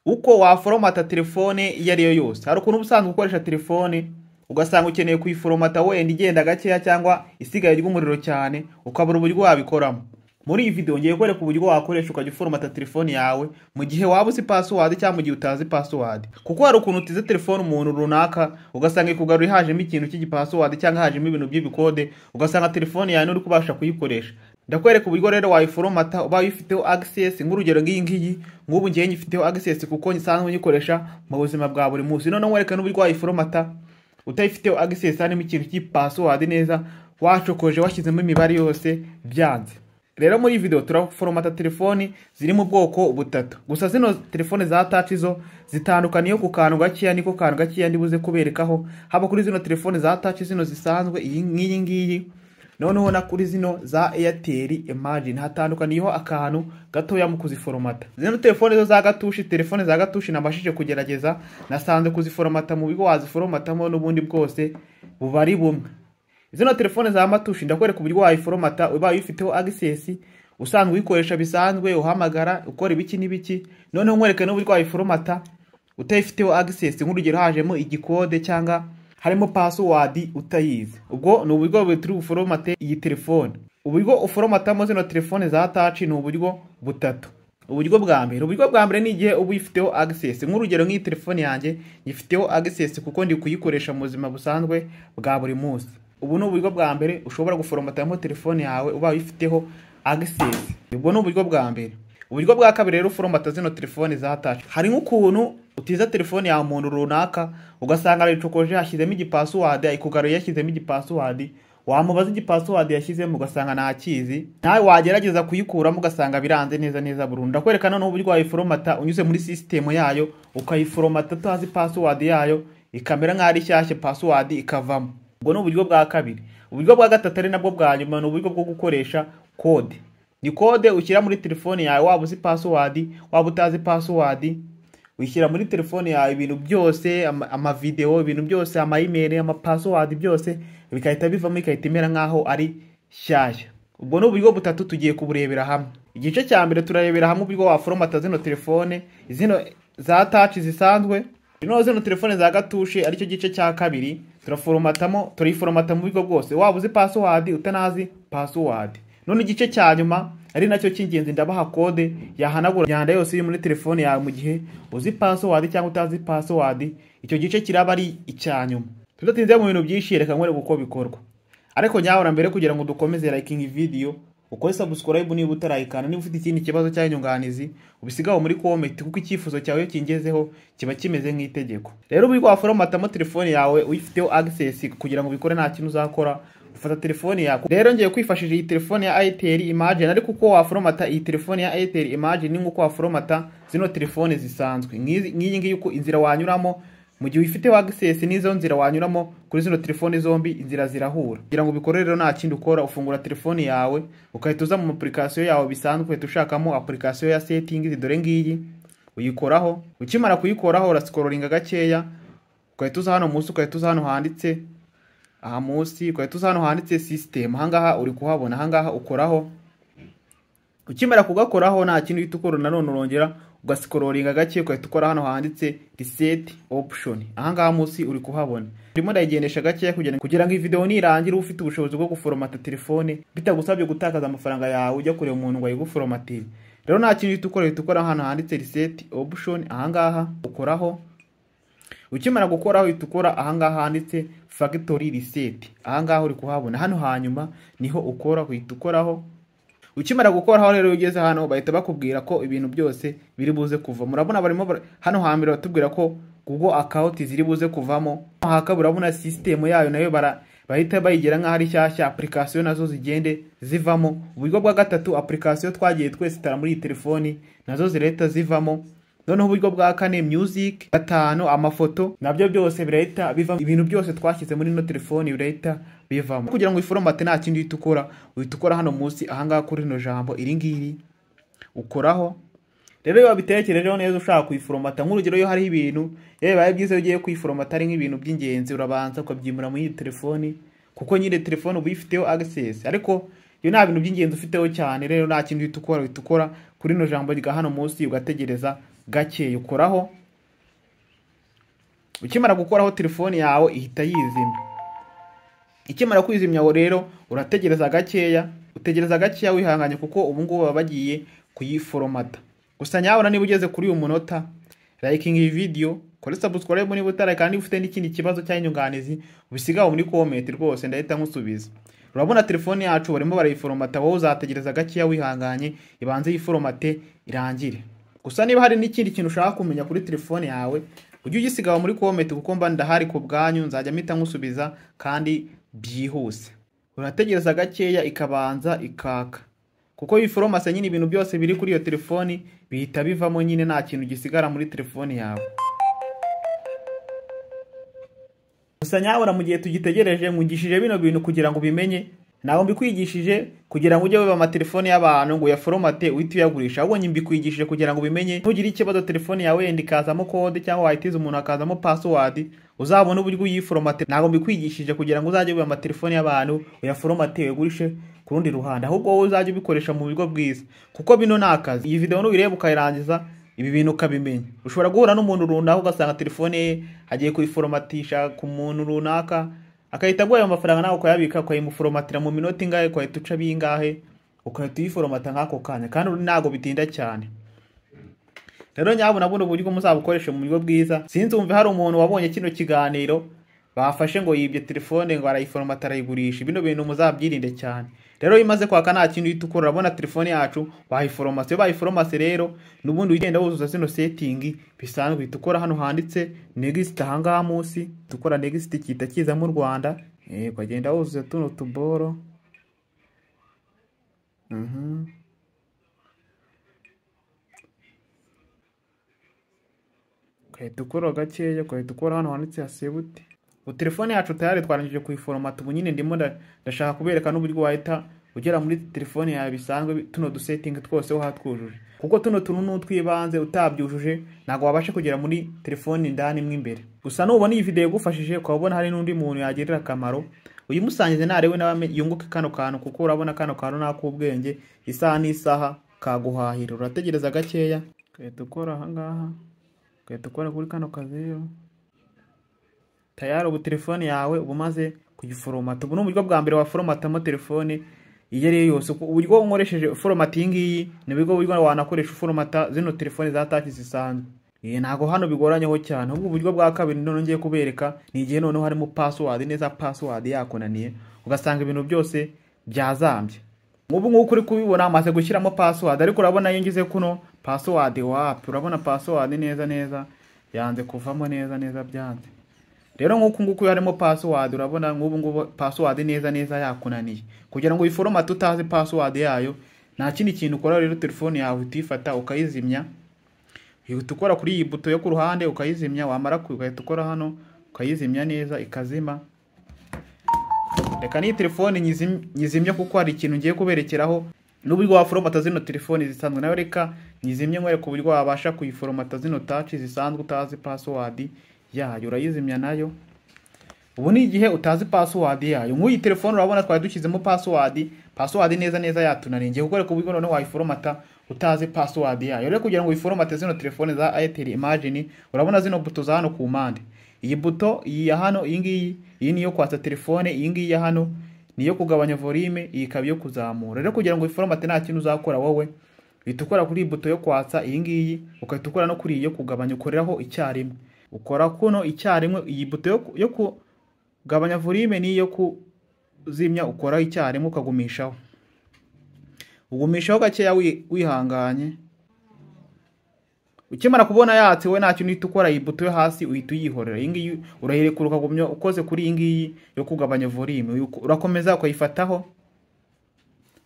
uko waforomata telefone iyo ari yo yose. Hari ukuntu ubusanzwe ukoresha telefone ugasanga ukeneye kuyiforomata wenda igenda gakeya cyangwa isigaye ry'umuriro cyane ukabura uburyo wabikoramo. Muri iyi video ngiye kwereka uburyo wakoresha ukajya uforomata telefone yawe mu gihe waba uzi password cyangwa mu gihe utazi password. Kuko hari ukuntu utize telefone umuntu runaka ugasanga ikugarura hajemo ikintu cy'igipassword cyangwa hajemo ibintu by'ibikode ugasanga telefone yawe uri kubasha kuyikoresha. Ndakwereka uburyo rero wayiforomata uba uyifiteho access. Nk'urugero ngiyi nk'ubu ngiye nyifiteho access kuko nsanzwe nyikoresha mu buzima bwa buri munsi. None nkwereka n'uburyo wayiforomata utayifiteho access harimo ikintu cy'ipassword neza wacokoje washyizemo imibare yose byanze. Rero muri video turaforomata telefoni ziri mu bwoko butatu. Gusa zino telefone za touch zo zitandukaniye ku kantu gakiya niko kantu gakiya ndibuze kuberekaho. Haba kuri zino telefone za touch zino zisanzwe iyi ngiyi noneho na kuri zino za Airtel Imagine hatandukaniyeho akantu gatoya mu kuziforomata. Zino telefone zo za gatushi, telefone za gatushi nabashije kugerageza nasanze kuziforomata mu bigo waziforomatamo n'ubundi bwose bubari bumwe. Zino telefone za matushi ndakwereka uburyo wayiforomata uba uyifiteho access usanzwe uyikoresha bisanzwe uhamagara ukora ibiki n'ibiki. Noneho nkwereka n'uburyo wayiforomata utayifiteho access, nk'urugero hajemo igikode cyangwa harimo password utayizi. Ubwo ni uburyo butari buforomate iyi telefone. Uburyo uforomatamo zino telefone za touch ni uburyo butatu. Uburyo bwa mbere ni igihe uba uyifiteho access. Nk'urugero nk'iyi telefone yanjye nyifiteho access kuko ndi kuyikoresha mu buzima busanzwe bwa buri munsi. Ubu ni uburyo bwa mbere ushobora guforomatamo telefone yawe uba uyifiteho access. Ubwo ni uburyo bwa mbere. Uburyo bwa kabiri rero uforomata zino telefone za touch. Hari nk'ukuntu utiza telefone ya umuntu runaka ugasanga aricokoje hashyizemo igipassword ikugaruye yashyizemo igipassword, wamubaza igipassword yashyizemo ugasanga ntakizi, nawe wagerageza kuyikuramo ugasanga biranze neza burundu. Ndakwereka noneho uburyo wayiforomata unyuze muri system yayo ukayiforomata utazi password yayo ikamera nk'ari shyashya password ikavamo. Ubwo ni uburyo bwa kabiri. Uburyo bwa gatatu ari nabwo bwa nyuma ni uburyo bwo gukoresha code. Ni code ushyira muri telefone yawe waba uzi password waba utazi password. Wishyira muri telefone yawe ibintu byose, ama video, ibintu byose, ama email, ama password byose bikahita bivamo ikahita imera nkaho ari shyashya. Ubwo ni uburyo butatu tugiye kuburebera hamwe. Igice cya mbere turarebera hamwe uburyo waforomata zino telefone zino za touch zisanzwe. Zino telefone za gatushe aricyo gice cya kabiri turiforomata mu buryo bwose waba uzi password utanazi password. None igice cya nyuma ari nacyo cy'ingenzi ndabaha code yahanagura imyanda yose iri muri telefone yawe mu gihe uzi password cyangwa utazi password. Icyo gice kiraba ari icyanyuma. Tudatinze mu bintu byinshi reka nkwereke uko bikorwa. Ariko nyahora mbere kugira ngo dukomeze liking video ukore subscribe niba utarayikana, niba ufite ikindi kibazo cyangwa inyunganizi ubisigaho muri comment kuko icyifuzo cyawe kingezeho kiba kimeze nk'itegeko. Rero uburyo waforomatamo telefone yawe uyifiteho access kugira ngo bikore nta kintu uzakora ufata telefone yako. Rero ngiye kwifashishije iyi telefone ya Airtel Imagine, ariko uko waforomata iyi telefone ya Airtel Imagine ni nkuko waforomata zino telefone zisanzwe. Nk'iyi ngiyi uko inzira wanyuramo mu gihe ufiteho access n'izo nzira wanyuramo kuri zino telefone zombi inzira zirahura. Kugira ngo bikore rero nta kindi ukora ufungura telefone yawe ukahita uza mu application yawe bisanzwe ukahita ushakamo application ya settings, dore ngiyi uyikoraho. Ukimara kuyikoraho urascrollinga gakeya ukahita uza hano munsi, ukahita uza hano handitse aha munsi, ukahita uza hano handitse system. Ahangaha uri kuhabona, ahangaha ukoraho. Ukimara kugakoraho nta kintu uhita ukora, nanone urongera ugascrollinga gake ukahita ukora hano handitse reset option. Ahangaha munsi uri kuhabona. Ndimo ndayigendesha gake kugira ngo iyi video nirangire ufite ubushobozi bwo guforomata telefone bitagusabye gutakaza amafaranga yawe ujya kureba umuntu ngo ayiguforomate. Rero nta kintu uhita ukora hano handitse reset option. Ahangaha ukoraho. Ukimara gukoraho uhita ukora ahangaha handitse factory reset. Ahangaha uri kuhabona, hano hanyuma niho ukora uhita ukoraho. Ukimara gukoraho rero ugeze hano bahita bakubwira ko ibintu byose biri buze kuva. Murabona barimo hano hambere batubwira ko Google account ziri buze kuvamo. Haka burabona system yayo nayo bahita bayigera nka hari shyashya application nazo zigende zivamo. Uburyo bwa gatatu application twagiye twese tara muri telefoni nazo zireta zivamo. Noneho uburyo bwa kane music, gatanu amafoto nabyo byose birahita bivamo. Ibintu byose twashyize muri no telefoni birahita bivamo. Kugira ngo iforomate nta kindi uhita ukora hano munsi ahangaha kuri no jambo iri ngiri ukoraho. Rero iyo wabitekerejeho neza ushaka kuyiforomata, nk'urugero iyo hari ibintu bibaye byiza ugiye kuyiforomata ari nk'ibintu by'ingenzi urabanza ukabyimura muri telefoni kuko nyine telefoni uba uyifiteho access. Ariko iyo nta bintu by'ingenzi ufiteho cyane rero nta kintu uhita ukora kuri no jambo rya hano munsi ugategereza gake ukoraho. Ukimara gukoraho telefone yawe ihita yizimya. Ikimara kwizimya rero urategereza gakeya, utegereza gakeya wihanganye kuko ubu ngubu baba bagiye kuyiforomata. Gusa nyabona niba ugeze kuri uyu munota, liking iyi video, kora subscribe niba utaraye, kandi ufite n'ikindi kibazo cy'inyunganizi ubisigaho muri comment rwose ndahita nkusubiza. Urabona telefone yacu barimo barayiforomata, wowe uzategereza gakeya wihanganye ibanze yiforomate irangire. Gusa niba hari n'ikindi kintu ushaka kumenya kuri telefone yawe, ujye ugisigaho muri comment kuko mba ndahari ku bwanyu, nzajya mpita nkusubiza kandi byihuse. Urategereza gakeya ikabanza ikaka, kuko yiforomase nyine ibintu byose biri kuri iyo telefoni bihita bivamo nyine, nta kintu gisigara muri telefoni yawe. Gusa nyabona mu gihe tugitegereje ngugishije bino bintu kugira ngo bimenye, naho mbikwigishije kugira ngo ujye wiba amatelefone y'abantu ngo yaforomate uhite uyagurisha. Ahubwo mbikwigishije kugira ngo bimenye ntugire ikibazo telefone yawe yenda ikazamo code cyangwa wahitiza umuntu akazamo password, uzabona uburyo uyiforomate. Naho mbikwigishije kugira ngo uzajye wiba amatelefone y'abantu uyaforomate uyagurishe ku rundi ruhande, ahubwo wowe uzajye ubikoresha mu buryo bwiza, kuko bino nakazi. Iyi video nubireba ukayirangiza ibi bintu ukabimenya, ushobora guhura n'umuntu runaka ugasanga telefone ye agiye kuyiforomatisha ku muntu runaka, akahita aguha ayo mafaranga nawe ukayabika ukayimuforomatira mu minota ingahe, ukahita uca bingahe ukahita uyiforomata nk'ako kanya, kandi ntago bitinda cyane. Rero nyabona buno buryo muzabukoreshe mu buryo bwiza. Sinzi umve hari umuntu wabonye kino kiganiro bafashe ngo yibye telefone ngo arayiforomata arayigurisha. Bino bintu muzabyirinde cyane. Rero imaze kwaka nta kintu uhita ukora, urabona telefone yacu bayiforomase. Bayiforomase rero nubundi ugenda wuzuza zino setting bisanzwe, uhita ukora hano handitse next ahangaha munsi, dukora next kita kiza mu Rwanda, ukagenda wuzuza tuno tuboro. Ukahita ukora gakeya, ukahita ukora hano handitse hasebute. Telefone yacu tayari twarangije kuyiforomata. Ubu nyine ndimo ndashaka kubereka n'uburyo wahita ugera muri telefone yawe bisanzwe tuno dusetting twose hatwujuje, kuko tuno tuntu n'utwibanze utabyujuje ntago wabasha kugera muri telefone indani mwe imbere. Gusa nubona iyi video yagufashije ukabona hari n'undi muntu yagirira akamaro, uyimusangize narewe nawe yunguke kano kantu, kuko urabona kano kantu nakubwenge isaha n'isaha kaguhahira. Urategereza gakeya ukahita ukora ahangaha, ukahita ukora kuri kano kazero. Tayari ubu telefone yawe ubumaze kuyiforomata. Ubu n'uburyo bwa mbere waforomatamo telefone iyo ari yose. Uburyo nkoresheje formatting iyi ni bigo buryo wanakoresha foromata zino telefone za touch zisanzwe. Ntago hano bigoranyeho cyane. Ubwo buryo bwa kabiri none ngiye kubereka ni igihe noneho harimo password neza, password yakonaniye ugasanga ibintu byose byazambye. Ubu nguko uri kubibona amaze gushyiramo password, ariko urabona yingize kuno password wapi, urabona password neza yanze kuvamo neza byanze. Rero nguko harimo password, urabona ngubu password neza yakunaniye. Kugira ngo uyiforomate utazi password yayo, nta kindi kintu ukora rero telefone yawe utifata ukayizimya. Uhita ukora kuri iyi buto yo ku ruhande ukayizimya, wamara ukahita ukora hano ukayizimya neza ikazima. Reka ni telefone nyizimye kuko hari ikintu ngiye kuberekeraho n'uburyo waforomata zino telefone zisanzwe. Nayo reka nyizimye nkwereka ku buryo wabasha kuyiforomata zino touch zisanzwe utazi password yayo. Urayizimya nayo. Ubu ni igihe utazi password yayo. Nk'uyi telefone urabona twari dushyizemo password neza yatunaniye kuko ku buryo none wayiforomata utazi password yayo. Rero kugira ngo uyiforomate zino telefone za Airtel, imagine urabona zino buto za hano ku mpande. Iyi buto iyi ya hano, iyi niyo kwatsa telefone, iyi ngiyi ya hano niyo kugabanya volume, iyi ikaba yo kuzamura. Rero kugira ngo uyiforomate nta kintu uzakora wowe, uhita ukora kuri buto yo kwatsa iyi ngiyi, ukahita ukora no kuri iyo kugabanya, ukoreraho icyarimwe. Ukora kuno icyarimwe, iyi buto yo kugabanya volume niyo kuzimya ukora icyarimwe ukagumishaho. Ugumishaho gakeya wihanganye. Ukimara kubona yatse we nta kintu uhita ukora, iyi buto yo hasi uhita uyihorera. Iyi ngiyi urahirekura ukagumya ukoze kuri iyi ngiyi yo kugabanya volume, urakomeza ukayifataho.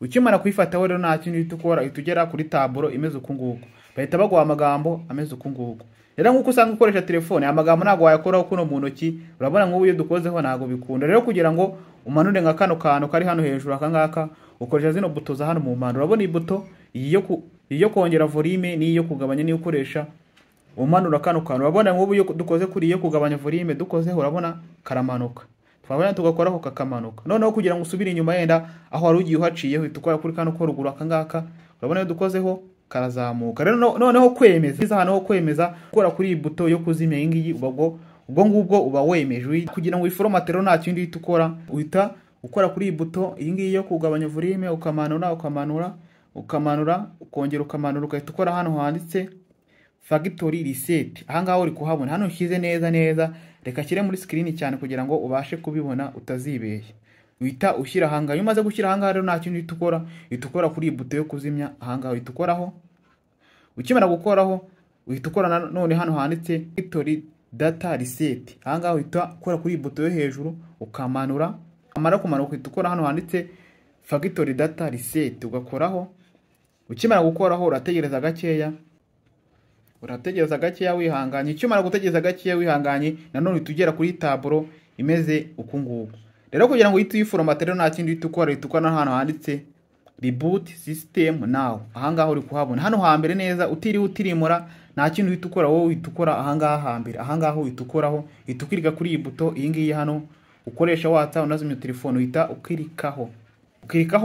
Ukimara kuyifataho rero nta kintu uhita ukora, uhita ugera kuri taburo imeze uku nguko. Bahita baguha amagambo ameze uku nguko. Rero nkuko usanga ukoresha telefone amagambo ntago wayakoraho kuno mu ntoki, urabona nk'ubu iyo dukozeho ntago bikunda. Rero kugira ngo umanure nka kano kantu kari hano hejuru akangaka, ukoresha zino buto za hano mu mpande. Urabona iyi buto iyo kongera volume n'iyo kugabanya niyo ukoresha umanura kano kantu. Urabona nk'ubu iyo dukoze kuri iyo kugabanya volume dukozeho urabona karamanuka, twabona tugakoraho kakamanuka. Noneho kugira ngo usubire inyuma yenda aho wari ugiye uhaciye uhita ukora kuri kano ko ruguru akangaka, urabona iyo dukozeho karazamuka. Rero noneho kwemeza hano ho kwemeza gukora kuri iyi buto yo kuzimya iyi ngiyi ubwo ngubwo uba wemeje. Kugira ngo uyiforomate rero nta kindi uhita ukora, uhita ukora kuri iyi buto iyi ngiyi yo kugabanya volume, ukamanura ukongera ukamanura, ugahita ukora hano handitse factory reset. Ahangaho uri kuhabona hano ushyize neza, reka shyire muri screen cyane kugira ngo ubashe kubibona utazibeshya. Uhita ushyira ahangaha, iyo umaze gushyira ahangaha rero nta kindi uhita ukora kuri iyi buto yo kuzimya. Ahangaha uhita ukoraho, ukimara gukoraho uhita ukora none hano handitse factory data reset. Ahangaha uhita ukora kuri iyi buto yo hejuru ukamanura, amara kumanuka uhita ukora hano handitse factory data reset ugakoraho. Ukimara gukoraho urategereza gakeya wihanganye. Ukimara gutegereza gakeya wihanganye nanone uhita ugera kuri taburo imeze uku nguku. Rero kugira ngo uhite uyiforomate rero nta kindi uhita ukora hano handitse reboot system now. Ahangaha uri kuhabona hano hambere neza, utiriwe utirimura, nta kindi uhita ukora, wowe uhita ukora ahangaha hambere. Ahangaha uhita ukoraho, uhita ukirika kuri iyi buto iyi ngiyi hano ukoresha watsa unazimya telefone, uhita ukirikaho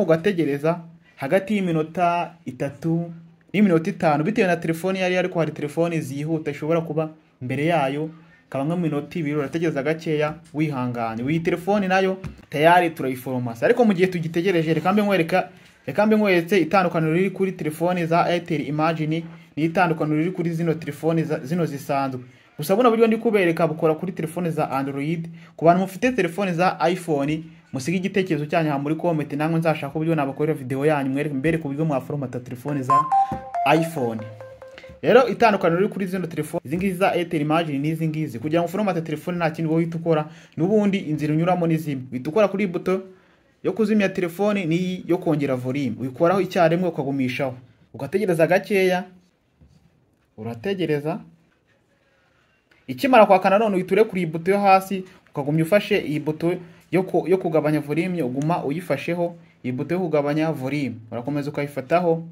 ugategereza hagati y'iminota 3 n'iminota 5 bitewe na telefone yari, ariko hari telefone zihuta ishobora kuba mbere yayo kaba nka minota 2. Urategereza gakeya wihanganye. Iyi telefone nayo tayari turayiforomasa, ariko mu gihe tugitegereje reka mbe nkweretse itandukaniro riri kuri telefone za Airtel Imagine n'itandukaniro riri kuri zino telefone zino zisanzwe. Gusa buno buryo ndi kubereka bukora kuri telefone za Android. Ku bantu mufite telefone za iPhone musige igitekerezo cyanyu muri comment, namwe nzashaka uburyo nabakorera video yanyu mbere ku buryo mwaforomata telefone za iPhone. Rero itandukaniro riri kuri zino telefone izi ngizi za Airtel Imagine n'izi ngizi, kugira ngo uforomate telefone nta kindi uhita ukora, n'ubundi inzira unyuramo n'izimwe. Uhita ukora kuri buto yo kuzimya telefone n'iyi yo kongera volume, uyikoraho icyarimwe ukagumishaho, ugategereza gakeya, urategereza. Ikimara kwakana none uhita urekura iyi buto yo hasi, ukagumya ufashe iyi buto yo kugabanya volume, uguma uyifasheho. Iyi buto yo kugabanya volume urakomeza ukayifataho.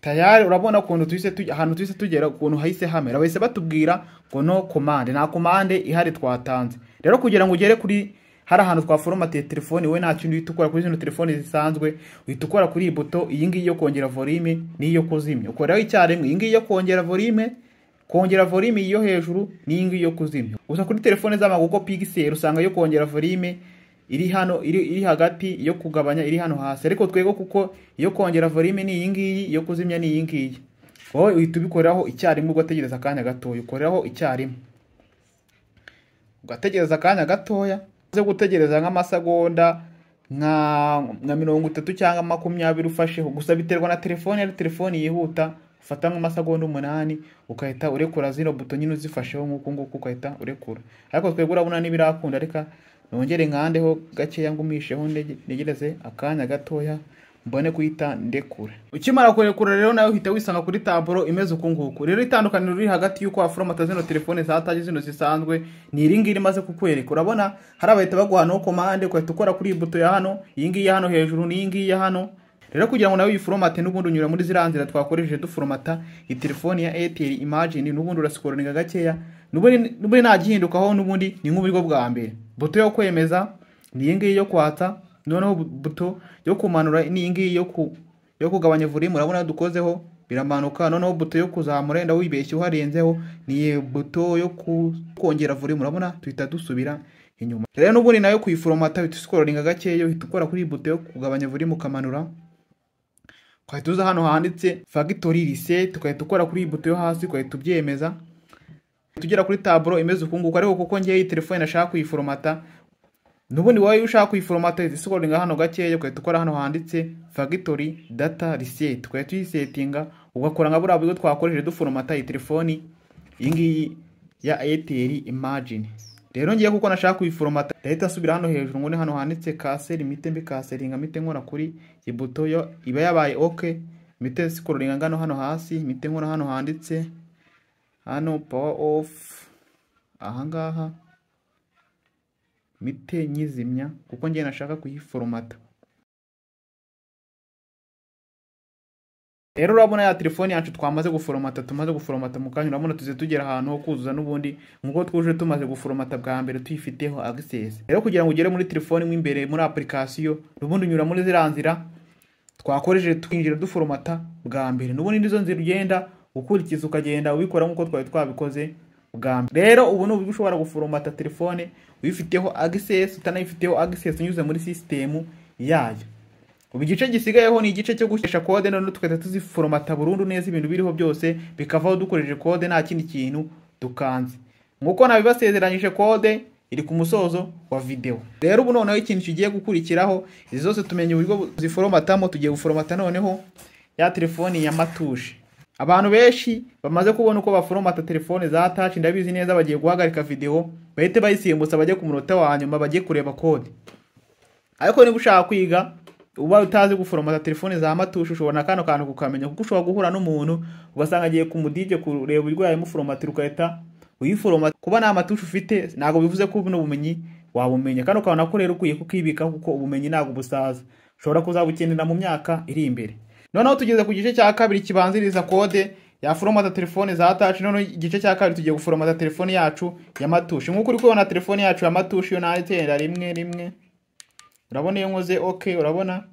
Tayari urabona ukuntu ahantu tuhise tugera, ukuntu hahise hamera. Bahise batubwira ngo no commande, nta commande ihari twatanze. Rero kugira ngo ugere kuri hari ahantu twaforomate telefone, we nta kintu uhita ukora kuri zino telefone zisanzwe, uhita ukora kuri iyi buto iyi ngiyi yo kongera volume n'iyo kuzimya. Ukoraho icyarimwe iyi ngiyi yo kongera volume iyo hejuru n'iyi ngiyi yo kuzimya. Gusa kuri telefone z'amaguko Pixel usanga yo kongera volume iri hano, iri hagati, yo kugabanya iri hano hasi. Ariko twego kuko iyo kongera volume ni iyi ngiyi, iyo kuzimya ni iyi ngiyi. Wowe uhita ubikoraho icyarimwe ugategereza akanya gatoya. Ukoraho icyarimwe ugategereza akanya gatoya, uze gutegereza nk'amasegonda nka 30 cyangwa 20 ufasheho. Gusa biterwa na telefone, ari telefone yihuta ufata nk'amasegonda 8 ukahita urekura zino buto nyine uzifasheho nk'uko nguko ukahita urekura. Ariko twego urabona nibirakunda, reka nongere nkandeho gakeya ngumisheho negereze akanya gatoya mbone kuhita ndekura. Ukimara kurekura rero nawe uhita wisanga kuri taburo imeze uku nguku. Rero itandukaniro riri hagati y'uko waforomata zino telefone zataje zino zisanzwe ni iri ngiri maze kukwereka. Urabona hari abahita baguha no commande ukahita ukora kuri buto ya hano, iyi ngiyi hano hejuru n'iyi ngiyi hano. Rero kugira ngo nawe uyiforomate n'ubundi unyura muri ziranzira twakoresheje duforomata iyi telefone ya Airtel Imagine, n'ubundi urascrollinga gakeya, n'ubundi nta gihindukaho, n'ubundi ni nk'uburyo bwa mbere. Buto yo kwemeza ni iyi ngiyi yo kwatsa, noneho buto yo kumanura ni iyi ngiyi yo kugabanya volume. Urabona dukozeho biramanuka. Noneho buto yo kuzamura enda wibeshye uharenzeho ni buto yo kongera volume. Urabona tuhita dusubira inyuma. Rero n'ubundi nayo kuyiforomata uhita scrollinga gakeya, uhita ukora kuri buto yo kugabanya volume ukamanura, ukahita uza hano handitse factory reset, ukahita ukora kuri buto yo hasi, ukahita ubyemeza. Tugera kuri taburo imeze uku nguku. Ariko kuko ngiye iyi telefone nashaka kuyiforomata, n'ubundi wowe ushaka kuyiforomata uhita scrollinga hano gakeya, ukahita ukora hano handitse factory data reset, ukahita uyisetinga ugakora nka buriya buryo twakoresheje duforomata iyi telefone iyi ngiyi ya Airtel Imagine. Rero ngiye kuko nashaka kuyiforomata ndahita asubira hano hejuru ngone hano handitse cancel, mite mbikaseringa, mite nkora kuri iyi buto yo iba yabaye okay, mite scrollinga ngano hano hasi, mite nkora hano handitse hano power off, ahangaha mite nyizimya kuko ngiye nashaka kuyiforomata. Rero urabona ya telefone yacu twamaze guforomata mu kanya. Urabona tuze tugera ahantu ho kuzuza n'ubundi nkuko twuje tumaze guforomata bwa mbere tuyifiteho access. Rero kugira ngo ugere muri telefone mu imbere muri application, n'ubundi unyura muri ziranzira twakoresheje twinjira duforomata bwa mbere. N'ubundi nizo nzira ugenda ukurikiza ukagenda ubikora nk'uko twari twabikoze bwa mbere. Rero ubu ni uburyo ushobora guforomata telefone uyifiteho access, utanayifiteho access unyuze muri system yayo. Ubu igice gisigayeho ni igice cyo gushyira code, none tukahita tuziforomata burundu neza ibintu biriho byose bikavaho dukoresheje code nta kindi kintu dukanze. Nkuko nabibasezeranyije code iri ku musozo wa video. Rero ubu noneho ikintu kigiye gukurikiraho, izi zose tumenye uburyo ziforomatamo, tugiye guforomata noneho ya telefoni ya matushe. Abantu benshi bamaze kubona uko baforomata telefone za touch, ndabizi neza bagiye guhagarika video bahite bayisimbutsa bajye ku munota wa nyuma bajye kureba code. Ariko niba ushaka kwiga uba utazi guforomata telefone za matushe, ushobora kano kantu kukamenya, kuko ushobora guhura n'umuntu ugasanga agiye ku mudije kureba uburyo yamuforomata ukahita uyiforomata. Kuba nta matushe ufite ntago bivuze ko ubu n'ubumenyi wabumenya. Kano kantu nako rero ukwiye kukibika, kuko ubumenyi ntago busaza, ushobora kuzabukenera mu myaka iri imbere. Noneho tugeze ku gice cya kabiri kibanziriza code ya foromata telefone za touch. Noneho igice cya kabiri tugiye guforomata telefone yacu ya matushe. Nkuko uri kubona telefone yacu ya matushe yo nayitera rimwe. Urabona iyo nkoze okay, urabona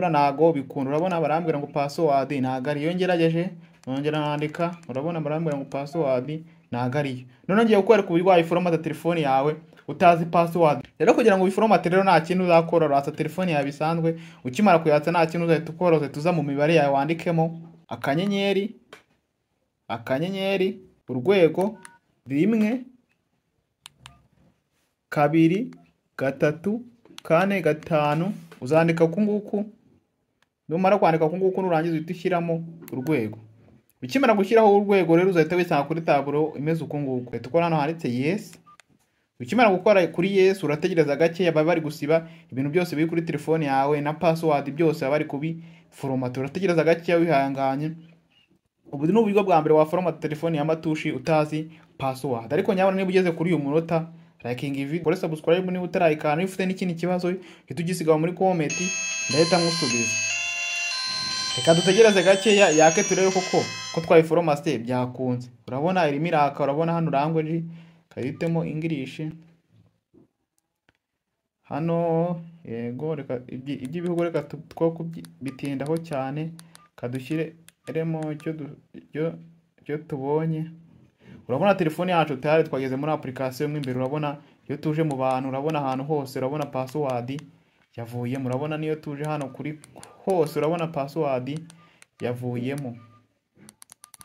nago bikunda. Urabona barambwira ngo password ntago ari yo, ngerageje nongera nandika, urabona barambwira ngo password ntago ari yo. None ngiye kukwereka uburyo wayiforomata telefone yawe utazi password. Rero kugira ngo ubiforomate rero nta kintu uzakora, urasa telefone yawe bisanzwe, ukimara kuyatsa nta kintu uzahita ukoroze, tuza mu mibare yawe wandikemo akanyenyeri urwego 1 2 3 4 5, uzandika kunguku. Numara kwandika kunguku nurangiza uhita ushyiramo urwego. Ukimara gushyiraho urwego rero uzahita wisanga kuri taburo imeze ukunguku. Uhita ukora hano handitse yes. Ukimara gukora kuri yes urategereza gake baba bari gusiba ibintu byose biri kuri telefone yawe na password byose baba bari kubiforomata. Urategereza gake wihanganye. Ubu ni uburyo bwa mbere waforomata telefone ya matushe utazi password. Ariko nyabona niba ugeze kuri uyu munota, liking video, kore subscribe niba utarayikana. Niba ufite n'ikindi kibazo uhita ugisiga muri comment ndahita nkusubiza. Reka dutegereze gake yake turebe ko twayiforomate byakunze. Urabona irimo iraka, urabona hano language kayitemo English. Hano yego, reka iby'ibihugu reka two bitindaho cyane, kadushyiremo cyo tubonye. Urabona telefone yacu tayari twageze muri application mo imbere. Urabona iyo tuje mu bantu, urabona ahantu hose, urabona password yavuyemo. Urabona niyo tuje hano kuri hose, urabona password yavuyemo.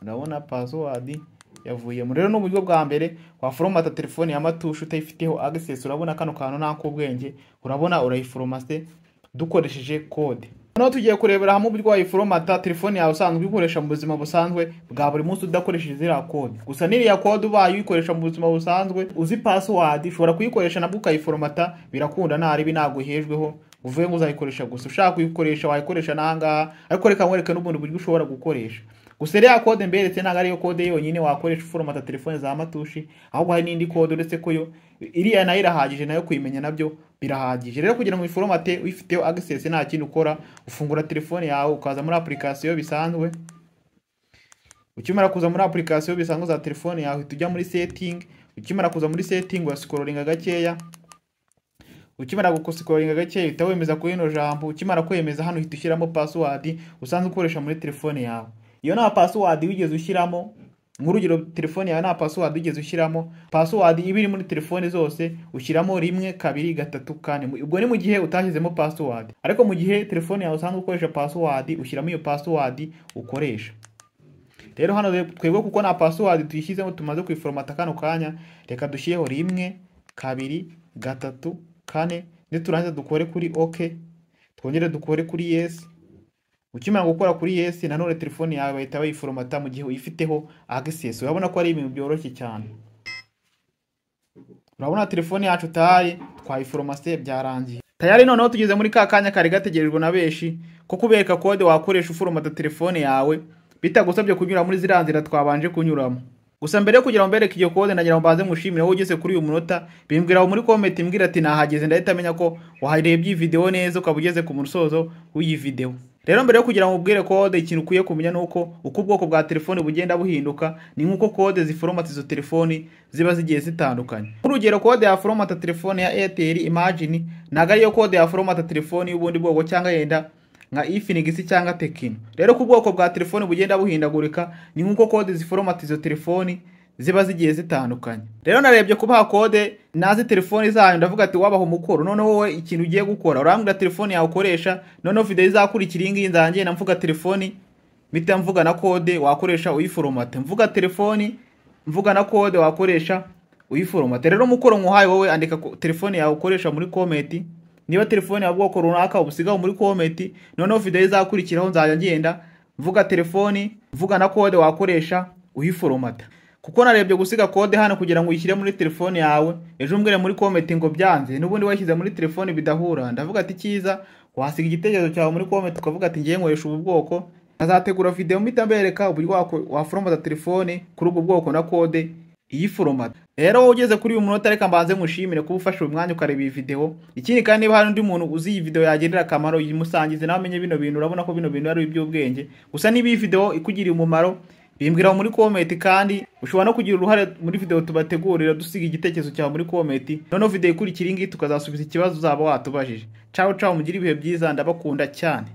Urabona password yavuyemo. Rero n'uburyo bwa mbere waforomata telefone ya matushe utayifiteho access. Urabona kano kantu nako ubwenge, urabona urayiforomate dukoresheje code. Noneho tugiye kurebera hamwe uburyo wayiforomata telefone yawe usanzwe uyikoresha mu buzima busanzwe bwa buri munsi udakoresheje ziriya code. Gusa n'iriya code ubaye uyikoresha mu buzima busanzwe uzi password, ushobora kuyikoresha nabwo ukayiforomata birakunda, ntaribi ntago ihejweho uvuye ngo uzayikoresha gusa. Ushaka kuyikoresha wayikoresha n'ahangaha, ariko reka nkwereke n'ubundi buryo ushobora gukoresha. Gusa iriya code mberetse ntago ariyo code yonyine wakoresha uforomata telefone za matushe, ahubwo hari n'indi code uretse ko yo iriya nayo irahagije, nayo kuyimenya nabyo birahagije. Rero kugira ngo uyiforomate uyifiteho access nta kintu ukora, ufungura telefone yawe ukaza muri application bisanzwe. Ukimara kuza muri application bisanzwe za telefone yawe tujya muri setting. Ukimara kuza muri setting wascrollinga gakeya. Ukimara gukoscrollinga gakeya uhita wemeza kuri ino jambo. Ukimara kwemeza hano uhita ushyiramo password usanzwe ukoresha muri telefone yawe. Iyo nta password wigeze ushyiramo, nk'urugero telefone yawe nta password wigeze ushyiramo, password ibiri muri telefone zose ushyiramo 1 2 3 4. Ubwo ni mu gihe utashyizemo password. Ariko mu gihe telefone yawe usanzwe ukoresha password ushyiramo iyo password ukoresha. Rero hano twebwe kuko nta password tuyishyizemo tumaze kuyiforomata kano kanya, reka dushyireho 1 2 3 4. Niturangiza dukore kuri okay, twongere dukore kuri yes. Ukimara gukora kuri yes nanone telefone yawe bahita bayiforomata mu gihe uyifiteho access. Urabona ko ari ibintu byoroshye cyane. Urabona telefone yacu tayari twayiforomate byarangiye. Tayari noneho tugeze muri ka kanya kari gategerejwe na benshi ko kubereka code wakoresha uforomata telefone yawe bitagusabye kunyura muri ziriya nzira twabanje kunyuramo. Gusa mbere yo kugira ngo mbereke iyo code nagira ngo mbanze mushimire wowe ugeze kuri uyu munota. Bimbwira muri comment mbwira ati nahageze, ndahita menya ko waharebye video neza ukaba ugeze ku musozo w'iyi video. Rero mbere yo kugira ngo ubwire code, ikintu ukwiye kumenya nuko uko ubwoko bwa telefone bugenda buhinduka ni nkuko code ziforomata izo telefone ziba zigiye zitandukanye. Urugero code ya foromata telefone ya Airtel Imagine ntago ariyo code ya foromata telefone y'ubundi bwoko cyangwa yenda nka Infinix cyangwa Tecno. Rero ku bwoko bwa telefone bugenda buhindagurika ni nkuko code ziforomata izo telefoni ziba zigiye zitandukanye. Rero narebye kubaha code nazi telefoni zanyu ndavuga ati wabaho umukoro none wowe ikintu ugiye gukora urambwira telefoni yawe ukoresha none video izakurikira ingi nzangiye namvuga telefoni mpita mvuga na code wakoresha uyiforomate, mvuga telefoni mvuga na code wakoresha uyiforomate. Rero mukoro nkuhaye wowe andika telefoni yawe ukoresha muri comment, niba telefoni ya bwoko runaka ubusigaho muri comment, none video izakurikiraho nzajya ngenda mvuga telefoni mvuga na code wakoresha uyiforomata. Kuko narebye gusiga code hano kugira ngo uyishyire muri telefoni yawe ejo mbwire muri comment ngo byanze nubundi washyize muri telefoni bidahura, ndavuga ati cyiza wasiga igitekerezo cyawe muri comment ukavuga ati ngiye nkoresha ubu bwoko, azategura video mpita mbereka uburyo waforomata telefoni kuri ubwo bwoko na code iyiforomata. Rero ugeze kuri uyu munota reka mbanze mushimire kuba ufashe umwanya ukareba iyi video. Ikindi kandi niba hari undi muntu uzi iyi video yagerera akamaro yimusangize nawe amenye bino bintu, urabona ko bino bintu ari iby'ubwenge. Gusa niba iyi video ikugiriye umumaro bimbwira muri comment, kandi ushobora no kugira uruhare muri video tubategurira dusiga igitekerezo cyawe muri comment, none video ikurikira ingi tukazasubiza ikibazo uzaba watubajije. Ciao ciao, mugire ibihe byiza, ndabakunda cyane.